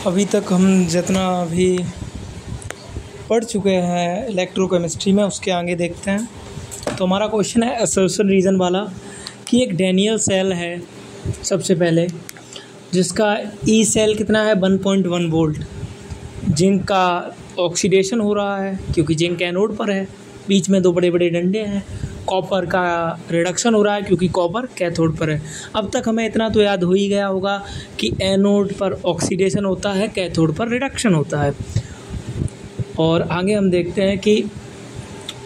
अभी तक हम जितना भी पढ़ चुके हैं इलेक्ट्रोकेमिस्ट्री में उसके आगे देखते हैं। तो हमारा क्वेश्चन है असर्शन रीज़न वाला कि एक डैनियल सेल है सबसे पहले, जिसका ई सेल कितना है 1.1 वोल्ट। जिंक का ऑक्सीडेशन हो रहा है क्योंकि जिंक एनोड पर है, बीच में दो बड़े बड़े डंडे हैं। कॉपर का रिडक्शन हो रहा है क्योंकि कॉपर कैथोड पर है। अब तक हमें इतना तो याद हो ही गया होगा कि एनोड पर ऑक्सीडेशन होता है, कैथोड पर रिडक्शन होता है। और आगे हम देखते हैं कि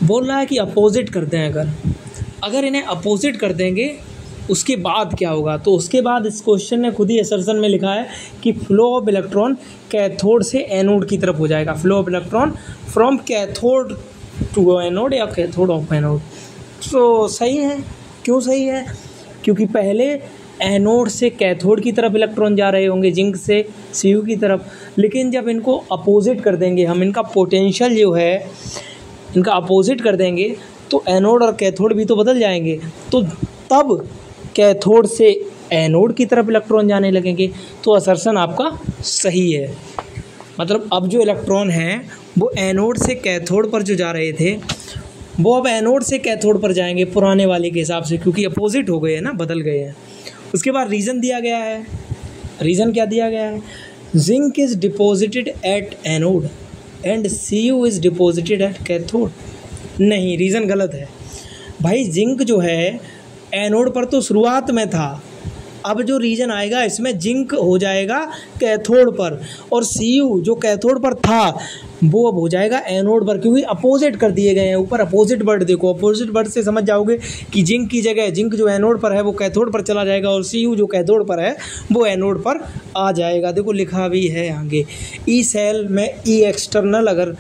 बोल रहा है कि अपोजिट करते हैं, अगर इन्हें अपोजिट कर देंगे उसके बाद क्या होगा। तो उसके बाद इस क्वेश्चन ने खुद ही असर्शन में लिखा है कि फ्लो ऑफ इलेक्ट्रॉन कैथोड से एनोड की तरफ हो जाएगा। Flow of electron from cathode to anode या कैथोड ऑफ एनोड। तो सही है। क्यों सही है? क्योंकि पहले एनोड से कैथोड की तरफ इलेक्ट्रॉन जा रहे होंगे, जिंक से सीयू की तरफ, लेकिन जब इनको अपोजिट कर देंगे हम, इनका पोटेंशियल जो है इनका अपोजिट कर देंगे तो एनोड और कैथोड भी तो बदल जाएंगे। तो तब कैथोड से एनोड की तरफ इलेक्ट्रॉन जाने लगेंगे। तो असर्शन आपका सही है। मतलब अब जो इलेक्ट्रॉन हैं वो एनोड से कैथोड पर जो जा रहे थे वो अब एनोड से कैथोड पर जाएंगे पुराने वाले के हिसाब से, क्योंकि अपोजिट हो गए हैं ना, बदल गए हैं। उसके बाद रीज़न दिया गया है। रीज़न क्या दिया गया है? Zinc is deposited at anode and CU is deposited at cathode. नहीं, रीज़न गलत है भाई। जिंक जो है एनोड पर तो शुरुआत में था, अब जो रीजन आएगा इसमें जिंक हो जाएगा कैथोड पर, और सीयू जो कैथोड पर था वो अब हो जाएगा एनोड पर, क्योंकि अपोजिट कर दिए गए हैं। ऊपर अपोजिट वर्ड देखो, अपोजिट वर्ड से समझ जाओगे कि जिंक की जगह जिंक जो एनोड पर है वो कैथोड पर चला जाएगा, और सीयू जो कैथोड पर है वो एनोड पर आ जाएगा। देखो लिखा भी है आगे, ई सेल में ई एक्सटर्नल अगर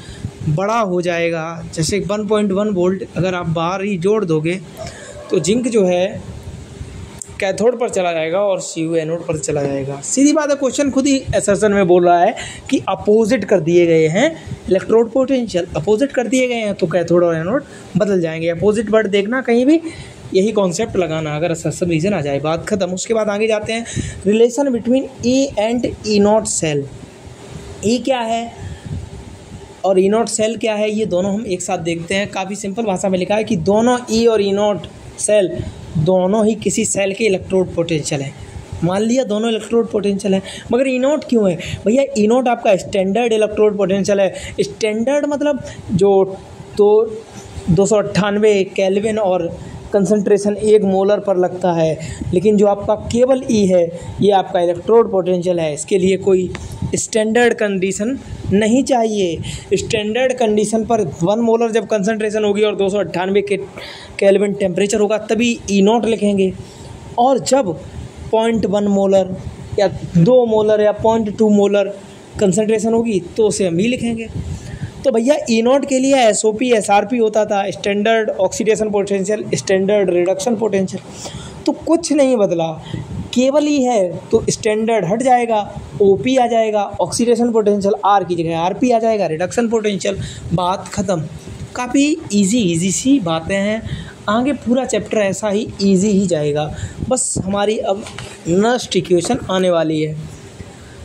बड़ा हो जाएगा, जैसे 1.1 वोल्ट अगर आप बाहर ही जोड़ दोगे तो जिंक जो है कैथोड पर चला जाएगा और सीयू एनोड पर चला जाएगा। सीधी बात है, क्वेश्चन खुद ही असर्शन में बोल रहा है कि अपोजिट कर दिए गए हैं इलेक्ट्रोड पोटेंशियल, अपोजिट कर दिए गए हैं तो कैथोड और एनोड बदल जाएंगे। अपोजिट वर्ड देखना कहीं भी, यही कॉन्सेप्ट लगाना अगर असर्शन रीजन आ जाए, बात खत्म। उसके बाद आगे जाते हैं, relation between E and E naught cell. E क्या है और ई नॉट सेल क्या है, ये दोनों हम एक साथ देखते हैं। काफ़ी सिंपल भाषा में लिखा है कि दोनों ई और ई नॉट सेल दोनों ही किसी सेल के इलेक्ट्रोड पोटेंशियल है। मान लिया दोनों इलेक्ट्रोड पोटेंशियल है, मगर ई नॉट क्यों है भैया? ई नॉट आपका स्टैंडर्ड इलेक्ट्रोड पोटेंशियल है। स्टैंडर्ड मतलब जो तो 298 केल्विन और कंसंट्रेशन 1 मोलर पर लगता है, लेकिन जो आपका केवल ई है ये आपका इलेक्ट्रोड पोटेंशियल है। इसके लिए कोई स्टैंडर्ड कंडीशन नहीं चाहिए। स्टैंडर्ड कंडीशन पर 1 मोलर जब कंसंट्रेशन होगी और 298 के केल्विन टेम्परेचर होगा तभी ई नॉट लिखेंगे, और जब 0.1 मोलर या 2 मोलर या 0.2 मोलर कंसंट्रेशन होगी तो उसे हम ई लिखेंगे। तो भैया ई नॉट के लिए SOP SRP होता था, standard oxidation potential, standard reduction potential. तो कुछ नहीं बदला, केवल ही है तो स्टैंडर्ड हट जाएगा, OP आ जाएगा, ऑक्सीडेशन पोटेंशियल, R की जगह RP आ जाएगा, रिडक्शन पोटेंशियल, बात ख़त्म। काफ़ी इजी सी बातें हैं। आगे पूरा चैप्टर ऐसा ही इजी ही जाएगा। बस हमारी अब नेक्स्ट इक्वेशन आने वाली है।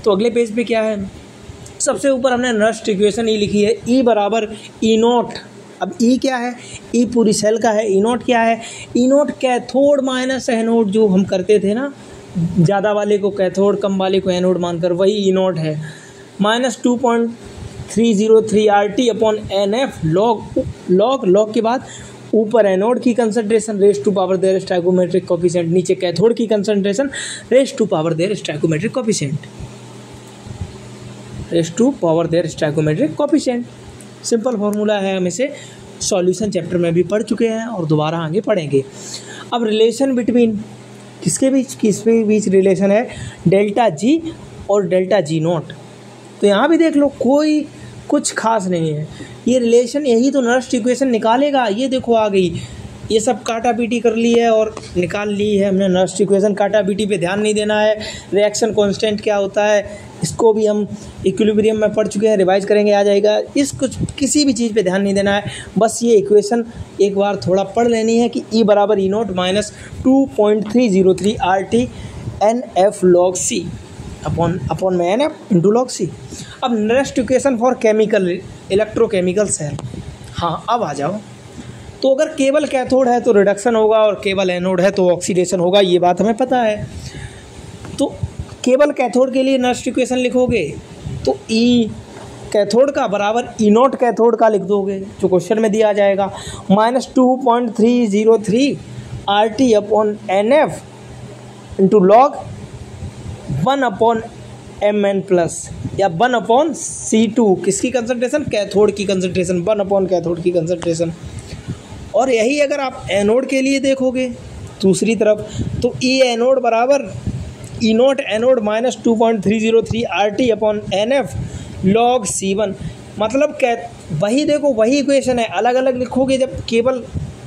तो अगले पेज पे क्या है, सबसे ऊपर हमने नेक्स्ट इक्वेशन ई लिखी है, ई बराबर ई नॉट। अब ई क्या है? ई पूरी सेल का है। ई नॉट क्या है? ई नॉट कैथोड माइनस एनोड, जो हम करते थे ना, ज़्यादा वाले को कैथोड कम वाले को एनोड मानकर, वही ई नॉट है। Minus 2.303 RT upon NF log के बाद ऊपर एनोड की concentration raise to power their stoichiometric coefficient, नीचे कैथोड की concentration raise to power their stoichiometric coefficient, raise to power their stoichiometric coefficient. Simple formula है, हम इसे सॉल्यूशन चैप्टर में भी पढ़ चुके हैं और दोबारा आगे पढ़ेंगे। अब रिलेशन बिटवीन किसके बीच रिलेशन है? डेल्टा जी और डेल्टा जी नॉट। तो यहाँ भी देख लो, कोई कुछ खास नहीं है, ये रिलेशन यही तो नेक्स्ट इक्वेशन निकालेगा। ये देखो आ गई, ये सब काटा पीटी कर ली है और निकाल ली है हमने नेक्स्ट इक्वेशन। काटा पीटी पे ध्यान नहीं देना है। रिएक्शन कांस्टेंट क्या होता है इसको भी हम इक्विलिब्रियम में पढ़ चुके हैं, रिवाइज करेंगे, आ जाएगा। किसी भी चीज़ पे ध्यान नहीं देना है, बस ये इक्वेशन एक बार थोड़ा पढ़ लेनी है कि ई बराबर E naught minus 2.303 RT NF log C। Upon में NF इंटू log C। अब next equation for chemical electrochemical cell. हाँ अब आ जाओ, तो अगर केवल कैथोड है तो रिडक्शन होगा और केवल एनोड है तो ऑक्सीडेशन होगा, ये बात हमें पता है। तो केवल कैथोड के लिए नेक्स्ट इक्वेशन लिखोगे तो ई कैथोड का बराबर ई नॉट कैथोड का लिख दोगे जो क्वेश्चन में दिया जाएगा, -2.303 RT upon NF into log 1/mn plus या 1/C2। किसकी कंसंट्रेशन? कैथोड की कंसंट्रेशन, 1/ कैथोड की कंसंट्रेशन। और यही अगर आप एनोड के लिए देखोगे दूसरी तरफ तो ई एनोड बराबर E naught anode -2.303 RT upon NF log C1। मतलब वही देखो वही इक्वेशन है, अलग अलग लिखोगे। जब केवल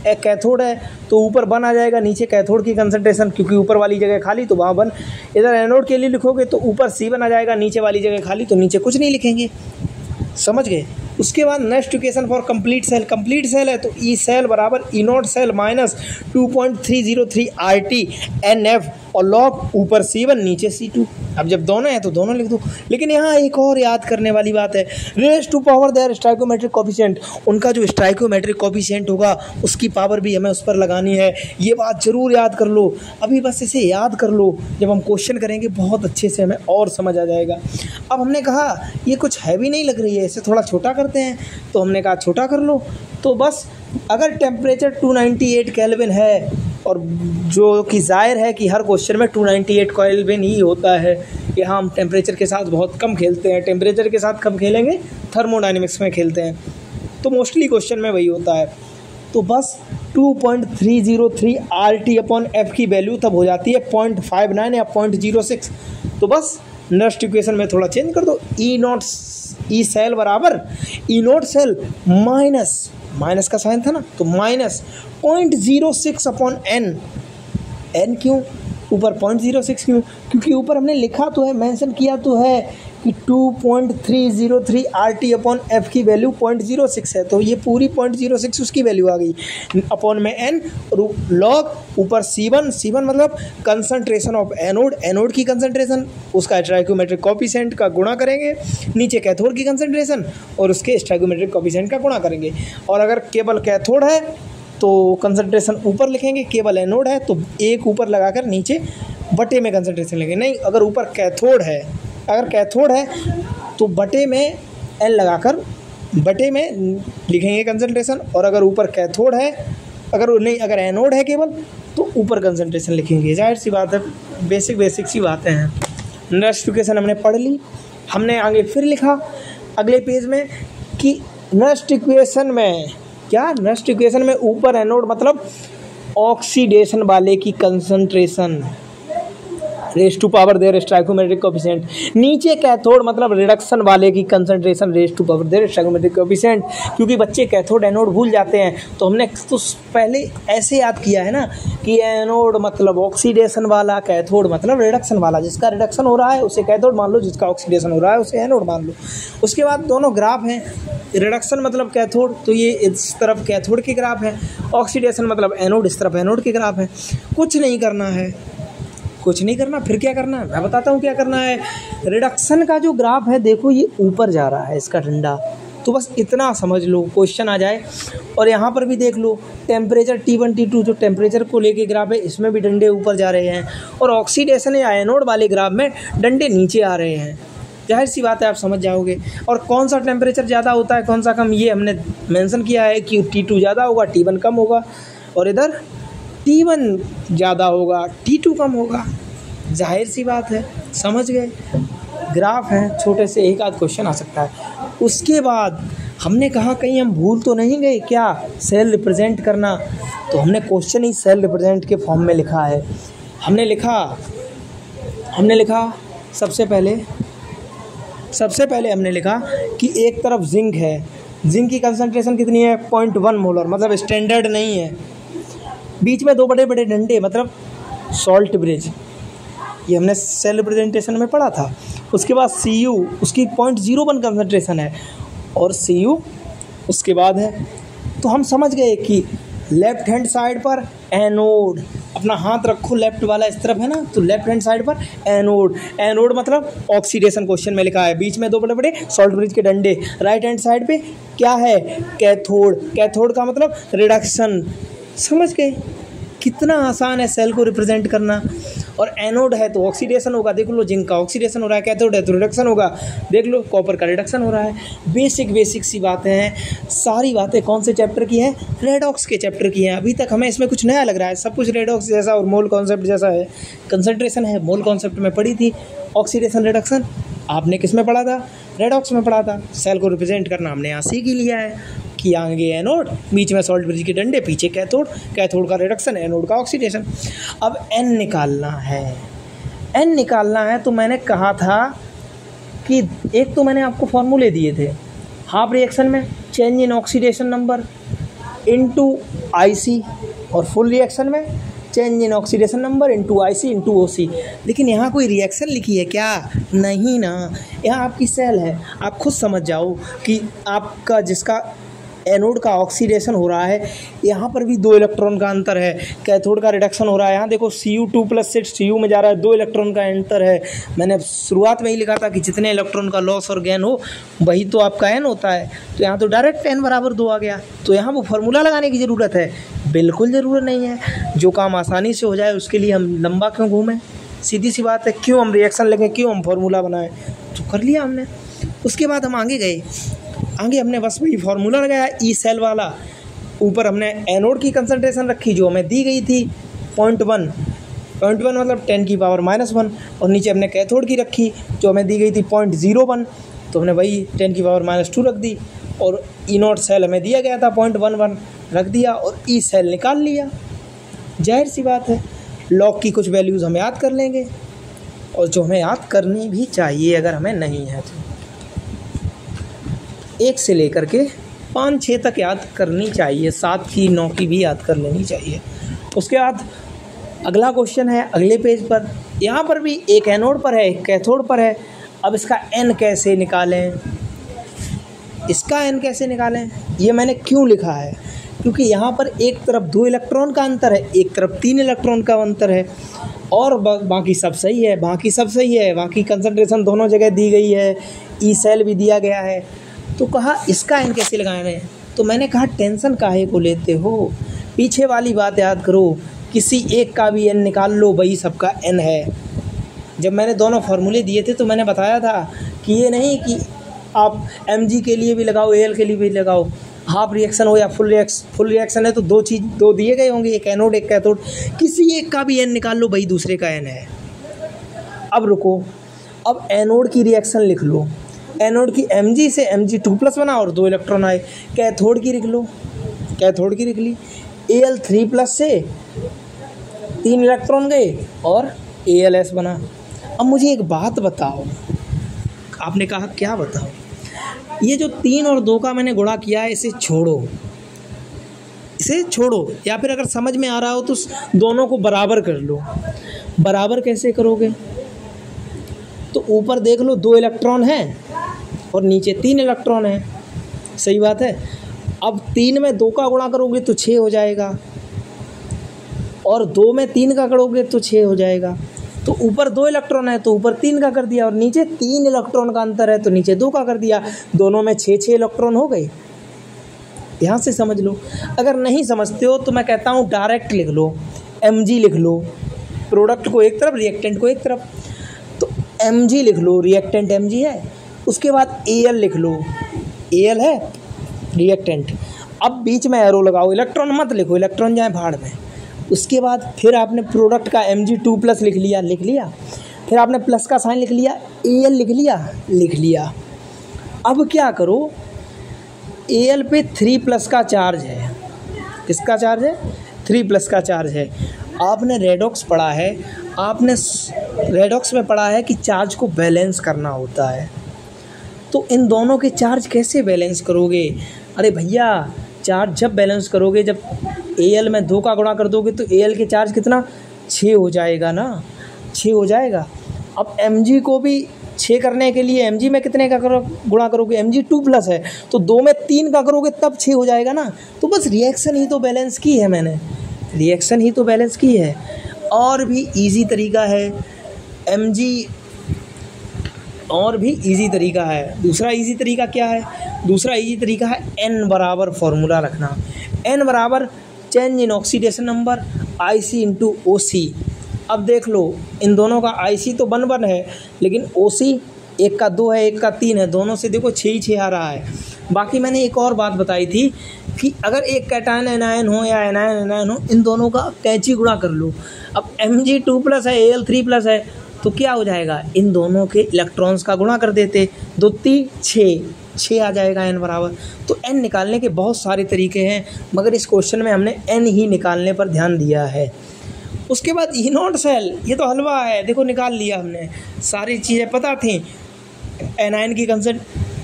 कैथोड है तो ऊपर 1 आ जाएगा, नीचे कैथोड की कंसंट्रेशन क्योंकि ऊपर वाली जगह खाली तो वहाँ 1। इधर एनोड के लिए लिखोगे तो ऊपर C1 आ जाएगा, नीचे वाली जगह खाली तो नीचे कुछ नहीं लिखेंगे, समझ गए। उसके बाद next equation for complete cell. Complete cell है तो ई सेल बराबर E naught cell -2.303 RT NF और लॉग ऊपर C1 नीचे C2। अब जब दोनों हैं तो दोनों लिख दो। लेकिन यहाँ एक और याद करने वाली बात है, raise to power their stoichiometric coefficient. उनका जो स्टाइकोमेट्रिक कोफिशिएंट होगा उसकी पावर भी हमें उस पर लगानी है, ये बात जरूर याद कर लो। अभी बस इसे याद कर लो, जब हम क्वेश्चन करेंगे बहुत अच्छे से हमें और समझ आ जाएगा। अब हमने कहा ये कुछ हैवी नहीं लग रही है, इसे थोड़ा छोटा करते हैं, तो हमने कहा छोटा कर लो। तो बस अगर टेम्परेचर 298 केल्विन है, और जो कि जाहिर है कि हर क्वेश्चन में 298 केल्विन ही होता है, कि हम टेम्परेचर के साथ बहुत कम खेलते हैं, टेम्परेचर के साथ कम खेलेंगे थर्मोडाइनमिक्स में खेलते हैं, तो मोस्टली क्वेश्चन में वही होता है। तो बस 2.303 RT अपॉन F की वैल्यू तब हो जाती है 0.59 या 0.06। तो बस नेक्स्ट इक्वेशन में थोड़ा चेंज कर दो, ई सेल बराबर ई नॉट सेल माइनस का साइन था ना, तो -0.06 अपॉन n क्यों ऊपर 0.06 क्यों? क्योंकि ऊपर हमने लिखा तो है, मेंशन किया तो है कि 2.303 RT अपॉन F की वैल्यू 0.06 है, तो ये पूरी 0.06 उसकी वैल्यू आ गई, अपॉन में n और लॉग ऊपर C1 मतलब कंसंट्रेशन ऑफ एनोड की कंसंट्रेशन, उसका स्टाइकोमेट्रिक कोफिशिएंट का गुणा करेंगे, नीचे कैथोड की कंसंट्रेशन और उसके स्टाइकोमेट्रिक कोफिशिएंट का गुणा करेंगे। और अगर केवल कैथोड है तो कंसंट्रेशन ऊपर लिखेंगे, केवल एनोड है तो एक ऊपर लगाकर नीचे बटे में कंसंट्रेशन लिखेंगे। नहीं, अगर ऊपर कैथोड है तो बटे में n लगाकर बटे में लिखेंगे कंसंट्रेशन, और अगर ऊपर कैथोड है अगर एनोड है केवल तो ऊपर कंसंट्रेशन लिखेंगे। जाहिर सी बात है, बेसिक सी बातें हैं। नेक्स्ट इक्वेशन हमने पढ़ ली, हमने आगे फिर लिखा अगले पेज में कि नेक्स्ट इक्वेशन में ऊपर एनोड मतलब ऑक्सीडेशन वाले की concentration raise to power their stoichiometric coefficient, नीचे कैथोड मतलब रिडक्शन वाले की concentration raise to power their stoichiometric coefficient. क्योंकि बच्चे कैथोड एनोड भूल जाते हैं, तो हमने तो पहले ऐसे याद किया है ना कि एनोड मतलब ऑक्सीडेशन वाला, कैथोड मतलब रिडक्शन वाला। जिसका रिडक्शन हो रहा है उसे कैथोड मान लो, जिसका ऑक्सीडेशन हो रहा है उसे एनोड मान लो। उसके बाद दोनों ग्राफ हैं, रिडक्शन मतलब कैथोड तो ये इस तरफ कैथोड के ग्राफ है, ऑक्सीडेशन मतलब एनोड इस तरफ एनोड के ग्राफ है। कुछ नहीं करना, फिर क्या करना है मैं बताता हूँ क्या करना है। रिडक्शन का जो ग्राफ है देखो ये ऊपर जा रहा है इसका डंडा, तो बस इतना समझ लो क्वेश्चन आ जाए। और यहाँ पर भी देख लो टेम्परेचर T1 T2 जो टेम्परेचर को लेके ग्राफ है इसमें भी डंडे ऊपर जा रहे हैं, और ऑक्सीडेशन या एनोड वाले ग्राफ में डंडे नीचे आ रहे हैं। जाहिर सी बात है आप समझ जाओगे। और कौन सा टेम्परेचर ज़्यादा होता है कौन सा कम, ये हमने मेंशन किया है कि T2 ज़्यादा होगा T1 कम होगा, और इधर T1 ज़्यादा होगा T2 कम होगा। जाहिर सी बात है, समझ गए। ग्राफ है छोटे से, एक आध क्वेश्चन आ सकता है। उसके बाद हमने कहा कहीं हम भूल तो नहीं गए क्या सेल रिप्रेजेंट करना, तो हमने क्वेश्चन ही सेल रिप्रेजेंट के फॉर्म में लिखा है। हमने लिखा सबसे पहले हमने लिखा कि एक तरफ जिंक है, जिंक की कंसंट्रेशन कितनी है 0.1 मोलर, मतलब स्टैंडर्ड नहीं है। बीच में दो बड़े बड़े डंडे मतलब सॉल्ट ब्रिज, ये हमने सेल रिप्रेजेंटेशन में पढ़ा था। उसके बाद Cu उसकी 0.01 कंसंट्रेशन है, और Cu उसके बाद है। तो हम समझ गए कि लेफ्ट हैंड साइड पर एनोड अपना हाथ रखो लेफ्ट वाला इस तरफ है ना, तो लेफ्ट हैंड साइड पर एनोड, एनोड मतलब ऑक्सीडेशन क्वेश्चन में लिखा है, बीच में दो बड़े बड़े सॉल्ट ब्रिज के डंडे। राइट हैंड साइड पे क्या है, कैथोड, कैथोड का मतलब रिडक्शन। समझ गए कितना आसान है सेल को रिप्रेजेंट करना। और एनोड है तो ऑक्सीडेशन होगा, देख लो जिंक का ऑक्सीडेशन हो रहा है, कैथोड है तो रिडक्शन होगा, देख लो कॉपर का रिडक्शन हो रहा है। बेसिक सी बातें हैं, सारी बातें कौन से चैप्टर की हैं, रेडॉक्स के चैप्टर की हैं। अभी तक हमें इसमें कुछ नया लग रहा है, सब कुछ रेडॉक्स जैसा और मोल कॉन्सेप्ट जैसा है। कंसंट्रेशन है, मोल कॉन्सेप्ट में पढ़ी थी, ऑक्सीडेशन रिडक्शन आपने किस में पढ़ा था, रेडॉक्स में पढ़ा था। सेल को रिप्रेजेंट करना हमने यहाँ सीख ही लिया है कि आगे एनोड, बीच में सॉल्ट ब्रिज के डंडे, पीछे कैथोड, कैथोड का रिडक्शन, एनोड का ऑक्सीडेशन। अब एन निकालना है, एन निकालना है तो मैंने कहा था कि एक तो मैंने आपको फॉर्मूले दिए थे, हाफ रिएक्शन में change in oxidation number into IC, और फुल रिएक्शन में change in oxidation number into IC into OC. लेकिन यहाँ कोई रिएक्शन लिखी है क्या, नहीं ना, यहाँ आपकी सेल है। आप खुद समझ जाओ कि आपका जिसका एनोड का ऑक्सीडेशन हो रहा है, यहाँ पर भी 2 इलेक्ट्रॉन का अंतर है, कैथोड का रिडक्शन हो रहा है, यहाँ देखो Cu2+ से Cu में जा रहा है, 2 इलेक्ट्रॉन का अंतर है। मैंने शुरुआत में ही लिखा था कि जितने इलेक्ट्रॉन का लॉस और गेन हो वही तो आपका एन होता है, तो यहाँ तो डायरेक्ट n = 2 आ गया। तो यहाँ वो फार्मूला लगाने की ज़रूरत है, बिल्कुल ज़रूरत नहीं है। जो काम आसानी से हो जाए उसके लिए हम लंबा क्यों घूमें, सीधी सी बात है, क्यों हम रिएक्शन लेंगे, क्यों हम फार्मूला बनाएं, तो कर लिया हमने। उसके बाद हम आगे गए, आगे हमने बस वही फार्मूला लगाया ई सेल वाला। ऊपर हमने एनोड की कंसंट्रेशन रखी जो हमें दी गई थी 0.1 मतलब 10⁻⁻1, और नीचे हमने कैथोड की रखी जो हमें दी गई थी 0.01, तो हमने वही 10⁻2 रख दी। और ई नॉट सेल हमें दिया गया था 0.11 रख दिया, और ई सेल निकाल लिया। जाहिर सी बात है, लॉग की कुछ वैल्यूज़ हम याद कर लेंगे, और जो हमें याद करनी भी चाहिए अगर हमें नहीं है तो 1 से लेकर के 5-6 तक याद करनी चाहिए, 7 की 9 की भी याद कर लेनी चाहिए। उसके बाद अगला क्वेश्चन है अगले पेज पर, यहाँ पर भी एक एनोड पर है एक कैथोड पर है। अब इसका एन कैसे निकालें, इसका एन कैसे निकालें, ये मैंने क्यों लिखा है, क्योंकि यहाँ पर एक तरफ 2 इलेक्ट्रॉन का अंतर है, एक तरफ 3 इलेक्ट्रॉन का अंतर है, और बाकी सब सही है, बाकी कंसंट्रेशन दोनों जगह दी गई है, ई सेल भी दिया गया है। तो कहा इसका एन कैसे लगाना है, तो मैंने कहा टेंशन काहे को लेते हो, पीछे वाली बात याद करो, किसी एक का भी एन निकाल लो वही सबका एन है। जब मैंने दोनों फार्मूले दिए थे तो मैंने बताया था कि ये नहीं कि आप mg के लिए भी लगाओ al के लिए भी लगाओ, हाफ रिएक्शन हो या फुल रिएक्शन है तो 2 चीज़ 2 दिए गए होंगे, एक एनोड एक कैथोड, किसी एक का भी एन निकाल लो वही दूसरे का एन है। अब रुको, अब एनोड की रिएक्शन लिख लो, एनोड की Mg से Mg2+ बना और 2 इलेक्ट्रॉन आए। कैथोड की लिख लो, कैथोड की लिख ली, Al3+ से 3 इलेक्ट्रॉन गए और ALS बना। अब मुझे एक बात बताओ, आपने कहा क्या बताओ, ये जो 3 और 2 का मैंने गुणा किया है इसे छोड़ो, इसे छोड़ो, या फिर अगर समझ में आ रहा हो तो दोनों को बराबर कर लो। बराबर कैसे करोगे, तो ऊपर देख लो 2 इलेक्ट्रॉन हैं और नीचे 3 इलेक्ट्रॉन हैं, सही बात है। अब 3 में 2 का गुणा करोगे तो 6 हो जाएगा, और 2 में 3 का करोगे तो 6 हो जाएगा। तो ऊपर 2 इलेक्ट्रॉन है तो ऊपर 3 का कर दिया, और नीचे 3 इलेक्ट्रॉन का अंतर है तो नीचे 2 का कर दिया, दोनों में 6 इलेक्ट्रॉन हो गए। यहाँ से समझ लो। अगर नहीं समझते हो तो मैं कहता हूँ डायरेक्ट लिख लो, Mg लिख लो, प्रोडक्ट को एक तरफ रिएक्टेंट को एक तरफ, तो Mg लिख लो, रिएक्टेंट Mg है, उसके बाद Al लिख लो, Al है रिएक्टेंट। अब बीच में एरो लगाओ, इलेक्ट्रॉन मत लिखो, इलेक्ट्रॉन जाए भाड़ में। उसके बाद फिर आपने प्रोडक्ट का Mg2+ लिख लिया, फिर आपने प्लस का साइन लिख लिया, Al लिख लिया। अब क्या करो, Al पे 3+ का चार्ज है, किसका चार्ज है, 3+ का चार्ज है। आपने रेडॉक्स पढ़ा है, आपने रेडॉक्स में पढ़ा है कि चार्ज को बैलेंस करना होता है। तो इन दोनों के चार्ज कैसे बैलेंस करोगे, अरे भैया चार्ज जब बैलेंस करोगे, जब Al में 2 का गुणा कर दोगे तो Al के चार्ज कितना, 6 हो जाएगा ना, 6 हो जाएगा। अब Mg को भी 6 करने के लिए Mg में कितने का गुणा करोगे, Mg2+ है तो 2 में 3 का करोगे तब 6 हो जाएगा ना। तो बस रिएक्शन ही तो बैलेंस की है मैंने, रिएक्शन ही तो बैलेंस की है। और भी इजी तरीका है Mg, और भी इजी तरीका है। दूसरा इजी तरीका क्या है? दूसरा इजी तरीका है N बराबर फॉर्मूला रखना। N बराबर change in oxidation number IC into OC। अब देख लो इन दोनों का IC तो 1 है, लेकिन OC एक का 2 है, एक का 3 है, दोनों से देखो 6 ही 6 आ रहा है। बाकी मैंने एक और बात बताई थी कि अगर एक कैटायन एनायन हो या एनायन एनायन हो, इन दोनों का कैंची गुणा कर लो। अब Mg2+ है, Al3+ है, तो क्या हो जाएगा? इन दोनों के इलेक्ट्रॉन्स का गुणा कर देते, 2 3 6 आ जाएगा N बराबर। तो N निकालने के बहुत सारे तरीके हैं, मगर इस क्वेश्चन में हमने N ही निकालने पर ध्यान दिया है। उसके बाद E0 सेल, ये तो हलवा है, देखो निकाल लिया हमने, सारी चीज़ें पता थी। एनायन की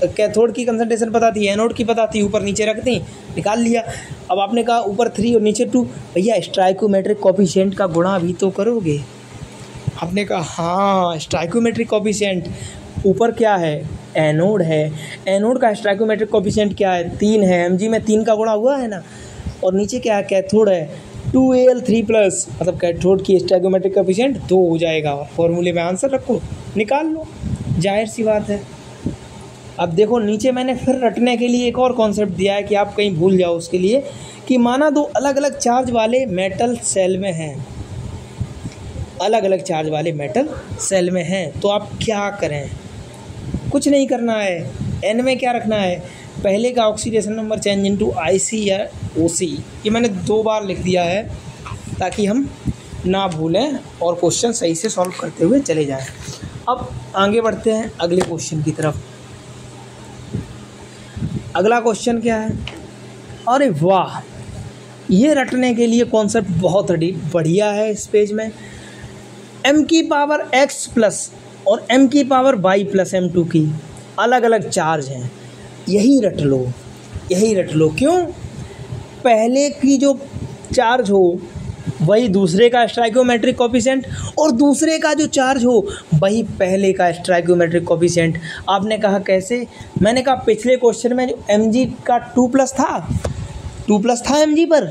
कैथोड की कंसंट्रेशन पता थी, एनोड की पता थी, ऊपर नीचे रख दी, निकाल लिया। अब आपने कहा ऊपर 3 और नीचे 2, भैया स्टाइकोमेट्रिक कोफिशिएंट का गुणा भी तो करोगे। आपने कहा हाँ स्टाइकोमेट्रिक कोफिशिएंट, ऊपर क्या है? एनोड है, एनोड का स्टाइकोमेट्रिक कोफिशिएंट क्या है? 3 है, Mg में 3 का गुणा हुआ है ना। और नीचे क्या है? कैथोड है, 2Al3+, मतलब कैथोड की स्टाइकोमेट्रिक कोफिशिएंट 2 हो जाएगा। फॉर्मूले में आंसर रखो, निकाल लो, जाहिर सी बात है। अब देखो नीचे मैंने फिर रटने के लिए एक और कॉन्सेप्ट दिया है कि आप कहीं भूल जाओ उसके लिए, कि माना 2 अलग अलग चार्ज वाले मेटल सेल में हैं, अलग अलग चार्ज वाले मेटल सेल में हैं, तो आप क्या करें? कुछ नहीं करना है। N में क्या रखना है? पहले का oxidation number change into IC या OC, ये मैंने 2 बार लिख दिया है ताकि हम ना भूलें और क्वेश्चन सही से सॉल्व करते हुए चले जाएं। अब आगे बढ़ते हैं अगले क्वेश्चन की तरफ। अगला क्वेश्चन क्या है? अरे वाह, ये रटने के लिए कॉन्सेप्ट बहुत बढ़िया है। इस पेज में m⁻x+ और m⁻y+ M2 की अलग अलग चार्ज हैं, यही रट लो, यही रट लो। क्यों? पहले की जो चार्ज हो वही दूसरे का स्टाइकोमेट्रिक कोफिशिएंट, और दूसरे का जो चार्ज हो वही पहले का स्टाइकोमेट्रिक कोफिशिएंट। आपने कहा कैसे? मैंने कहा पिछले क्वेश्चन में जो Mg का 2+ था, 2+ था Mg पर,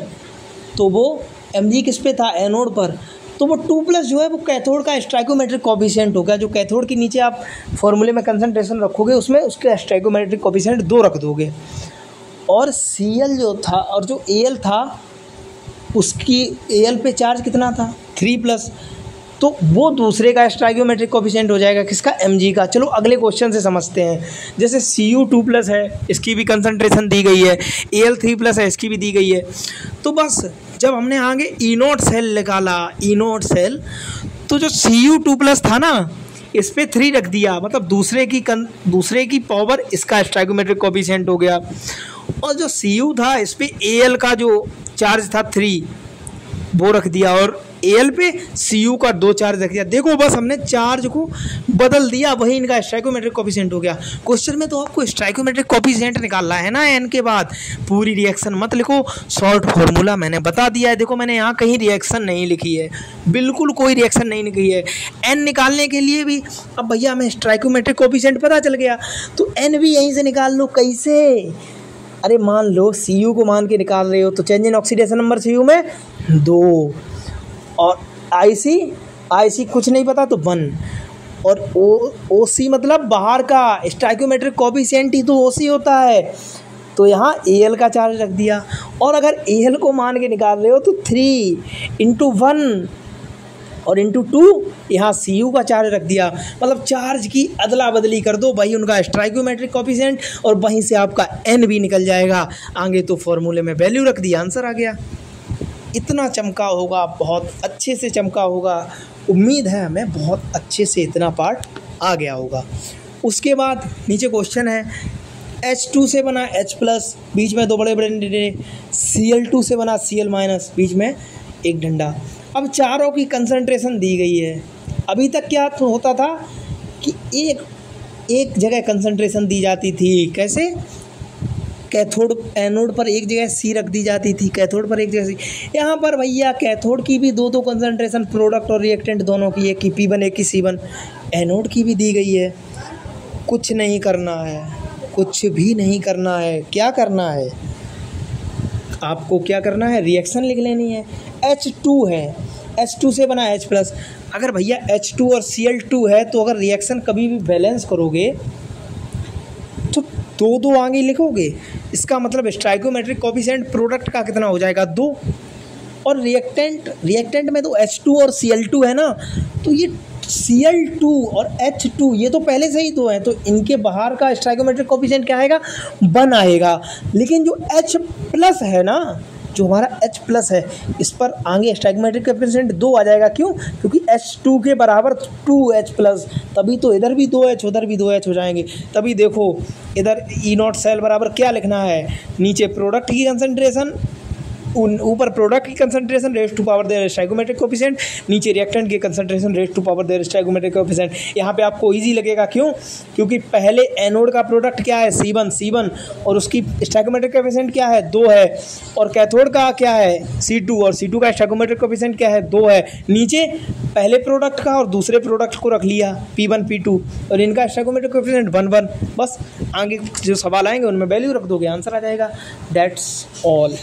तो वो Mg किस पे था? एनोड पर, तो वो 2+ जो है वो कैथोड का स्टाइकोमेट्रिक कोफिशिएंट हो गया। जो कैथोड के नीचे आप फॉर्मूले में कंसंट्रेशन रखोगे उसमें उसके स्टाइकोमेट्रिक कोफिशिएंट 2 रख दोगे। और Cl जो था और जो Al था, उसकी Al पे चार्ज कितना था? 3+, तो वो दूसरे का स्टाइकोमेट्रिक कोफिशिएंट हो जाएगा। किसका? Mg का। चलो अगले क्वेश्चन से समझते हैं। जैसे Cu2+ है, इसकी भी कंसंट्रेशन दी गई है, Al3+ है, इसकी भी दी गई है। तो बस जब हमने आगे E0 सेल निकाला, E0 सेल, तो जो Cu2+ था ना, इस पे 3 रख दिया, मतलब दूसरे की पावर इसका स्टाइकोमेट्रिक कोफिशिएंट हो गया। और जो Cu था इस पे Al का जो चार्ज था 3, वो रख दिया, और Al पे Cu का 2 चार्ज रख दिया। देखो बस हमने चार्ज को बदल दिया, वही इनका स्टाइकोमेट्रिक कोफिशिएंट हो गया। क्वेश्चन में तो आपको स्टाइकोमेट्रिक कोफिशिएंट निकालना है ना N के बाद। पूरी रिएक्शन मत लिखो, शॉर्ट फार्मूला मैंने बता दिया है। देखो मैंने यहाँ कहीं रिएक्शन नहीं लिखी है, बिल्कुल कोई रिएक्शन नहीं लिखी है। N निकालने के लिए भी अब भैया हमें स्टाइकोमेट्रिक कोफिशिएंट पता चल गया, तो N भी यहीं से निकाल लो। कैसे? अरे मान लो Cu को मान के निकाल रहे हो, तो change in oxidation number Cu में 2, और IC कुछ नहीं पता तो 1, और OC मतलब बाहर का स्टाइकोमेट्रिक कोफिशिएंट ही तो OC होता है, तो यहाँ Al का चार्ज रख दिया। और अगर Al को मान के निकाल रहे हो तो 3 × 1 और × 2 यहाँ Cu का चार्ज रख दिया। मतलब चार्ज की अदला बदली कर दो, वही उनका स्टाइकोमेट्रिक कोफिशिएंट, और वहीं से आपका N भी निकल जाएगा। आगे तो फॉर्मूले में वैल्यू रख दी, आंसर आ गया। इतना चमका होगा, बहुत अच्छे से चमका होगा। उम्मीद है हमें बहुत अच्छे से इतना पार्ट आ गया होगा। उसके बाद नीचे क्वेश्चन है, H2 से बना H+, बीच में 2 बड़े बड़े डंडे, Cl2 से बना Cl-, बीच में एक डंडा। अब चारों की कंसंट्रेशन दी गई है। अभी तक क्या होता था कि एक जगह कंसंट्रेशन दी जाती थी। कैसे? कैथोड एनोड पर एक जगह C रख दी जाती थी, कैथोड पर एक जगह C। यहाँ पर भैया कैथोड की भी 2 कंसंट्रेशन, प्रोडक्ट और रिएक्टेंट दोनों की, एक की P1 एक की C1। एनोड की भी दी गई है। कुछ नहीं करना है, कुछ भी नहीं करना है। क्या करना है? आपको क्या करना है, रिएक्शन लिख लेनी है। H2 है, H2 से बना H+। अगर भैया H2 और Cl2 है तो अगर रिएक्शन कभी भी बैलेंस करोगे तो दो दो आगे लिखोगे। इसका मतलब स्टाइकोमेट्रिक कोफिशिएंट प्रोडक्ट का कितना हो जाएगा, 2। और रिएक्टेंट में तो H2 और Cl2 है ना, तो ये Cl2 और H2 ये तो पहले से ही 2 हैं, तो इनके बाहर का स्टाइकोमेट्रिक कोफिशिएंट क्या आएगा, 1 आएगा। लेकिन जो H+ है ना, जो हमारा H+ है, इस पर आगे स्टाइकोमेट्रिक कोफिशिएंट 2 आ जाएगा। क्यों? क्योंकि H2 के बराबर 2H+, तभी तो इधर भी 2H उधर भी 2H हो जाएंगे। तभी देखो इधर E0 सेल बराबर क्या लिखना है, नीचे प्रोडक्ट की कंसंट्रेशन, ऊपर प्रोडक्ट की concentration raise to power their stoichiometric coefficient, नीचे रिएक्टेंट की concentration raise to power their stoichiometric coefficient. यहाँ पे आपको इजी लगेगा। क्यों? क्योंकि पहले एनोड का प्रोडक्ट क्या है, C1 और उसकी स्टाइकोमेट्रिक कोफिशिएंट क्या है, 2 है। और कैथोड का क्या है, C2 और C2 का स्टाइकोमेट्रिक कोफिशिएंट क्या है, 2 है। नीचे पहले प्रोडक्ट का और दूसरे प्रोडक्ट को रख लिया, P1 P2, और इनका स्टाइकोमेट्रिक कोफिशिएंट 1 बस। आगे जो सवाल आएंगे उनमें वैल्यू रख दोगे, आंसर आ जाएगा। That's all.